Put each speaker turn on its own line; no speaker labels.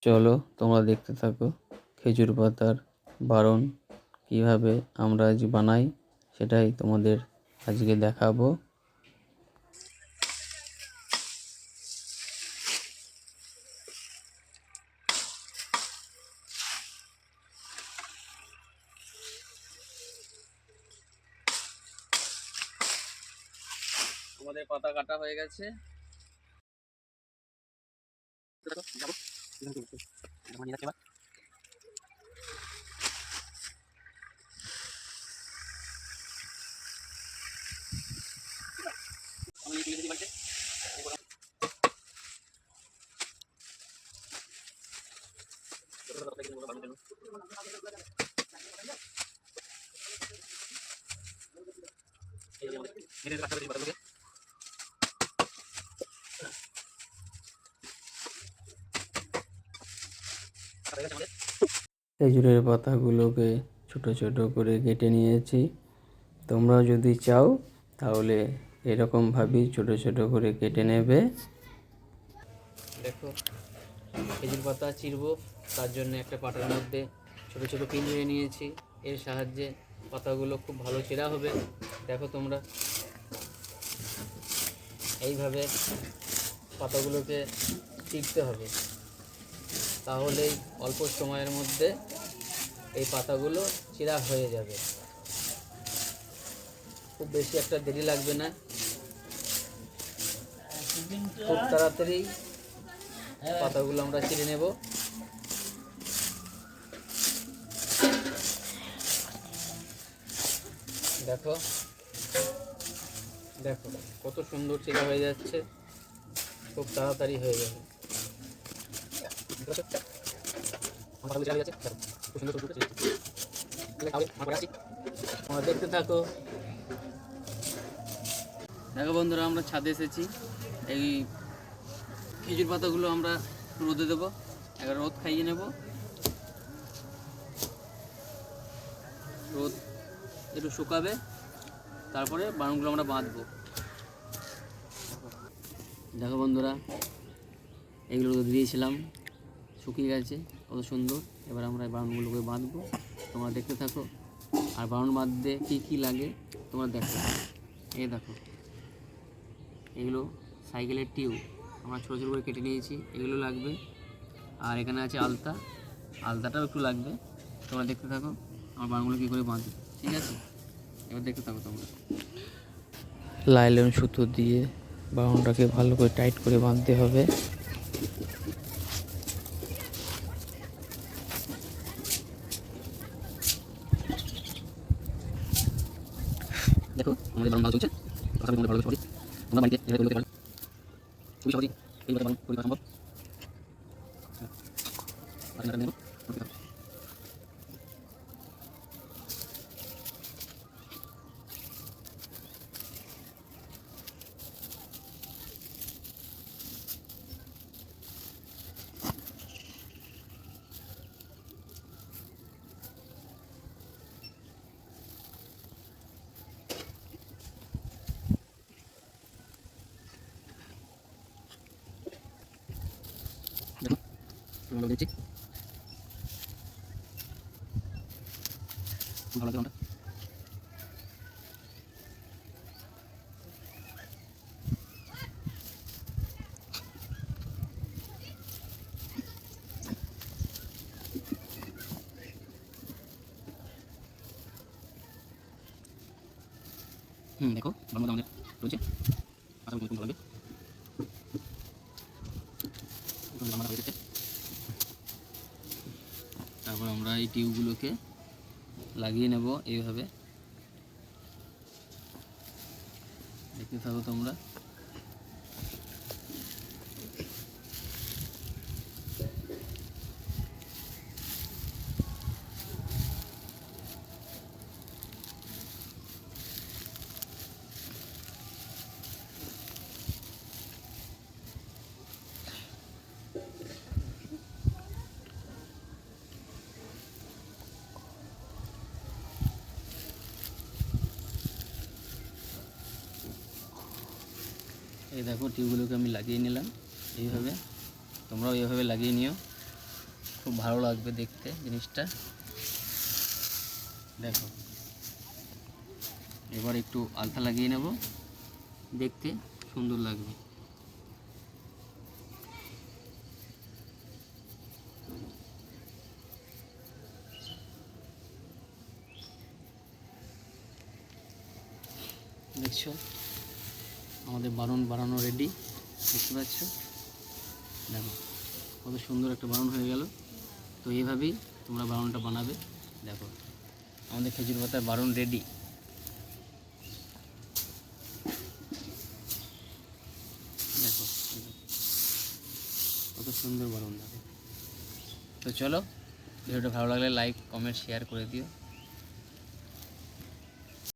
চলো তোমরা দেখতে থাকো খেজুর পাতার বারণ কিভাবে আমরা আজ বানাই, সেটাই তোমাদের আজকে দেখাবো। আমাদের পাতা কাটা হয়ে গেছে। খেজুরের পাতাগুলোকে ছোট ছোট করে কেটে নিয়েছি। তোমরা যদি চাও তাহলে এরকমভাবেই ছোট ছোট করে কেটে নেবে। দেখো খেজুর পাতা চিরবো, তার জন্য একটা পাটার মধ্যে ছোট ছোট পিন নিয়ে নিয়েছি। এর সাহায্যে পাতাগুলো খুব ভালো চেরা হবে। দেখো তোমরা এইভাবে পাতাগুলোকে চিরতে হবে, তাহলেই অল্প সময়ের মধ্যে এই পাতাগুলো চিরা হয়ে যাবে। খুব বেশি একটা দেরি লাগবে না, খুব তাড়াতাড়ি পাতাগুলো আমরা চিরে নেব। দেখো দেখো কত সুন্দর চিরা হয়ে যাচ্ছে, খুব তাড়াতাড়ি হয়ে যাবে। তোমরা দেখতে থাকো। দেখো বন্ধুরা, আমরা ছাদে এসেছি। এই খেজুর পাতাগুলো আমরা রোদে দেবো, একবার রোদ খাইয়ে নেব। রোদ একটু শুকাবে, তারপরে বারণগুলো আমরা বাঁধবো। দেখো বন্ধুরা, এগুলো রোদ দিয়েছিলাম, শুকিয়ে গেছে কত সুন্দর। এবার আমরা এই বারণগুলোকে বাঁধবো, তোমরা দেখতে থাকো। আর বারণ বাঁধতে কী কী লাগে তোমরা দেখো। এই দেখো, এগুলো সাইকেলের টিউব আমরা ছোটো ছোটো করে কেটে নিয়েছি, এগুলো লাগবে। আর এখানে আছে আলতা, আলতাটাও একটু লাগবে। তোমরা দেখতে থাকো আমার বারণগুলো কী করে বাঁধবে, ঠিক আছে? এবার দেখতে থাকো তোমরা। লাইলন সুতো দিয়ে বারণটাকে ভালো করে টাইট করে বাঁধতে হবে। দেখো আমাদের বারণ ভালো চলছে, ভালো সহজে তোমরা বাড়িতে এভাবে করতে পারো, খুবই সহজেই এইভাবে বারণ করে দেওয়া সম্ভব। দেখো ভালো দিচ্ছি, ভালো লাগে। দেখো ভালো মতো আমাদের রয়েছে, আশা করি ভালো লাগবে। তারপর আমরা এই টিউবগুলোকে লাগিয়ে নেব এইভাবে, দেখতে থাকো তোমরা। এই দেখো টিউবগুলোকে আমি লাগিয়ে নিলাম এইভাবে, তোমরাও এইভাবে লাগিয়ে নিও। খুব ভালো লাগবে দেখতে জিনিসটা। দেখো, এবার একটু আলতা লাগিয়ে নেব, দেখতে সুন্দর লাগবে। দেখছো আমাদের বানানো রেডি, দেখতে পাচ্ছ? দেখো কত সুন্দর একটা বানানো হয়ে গেল। তো এইভাবেই তোমরা বানানটা বানাবে। দেখো আমাদের খেজুর পাতার বারণ রেডি। দেখো কত সুন্দর বারণ। দেখো, তো চলো, ভিডিওটা ভালো লাগলে লাইক কমেন্ট শেয়ার করে দিও।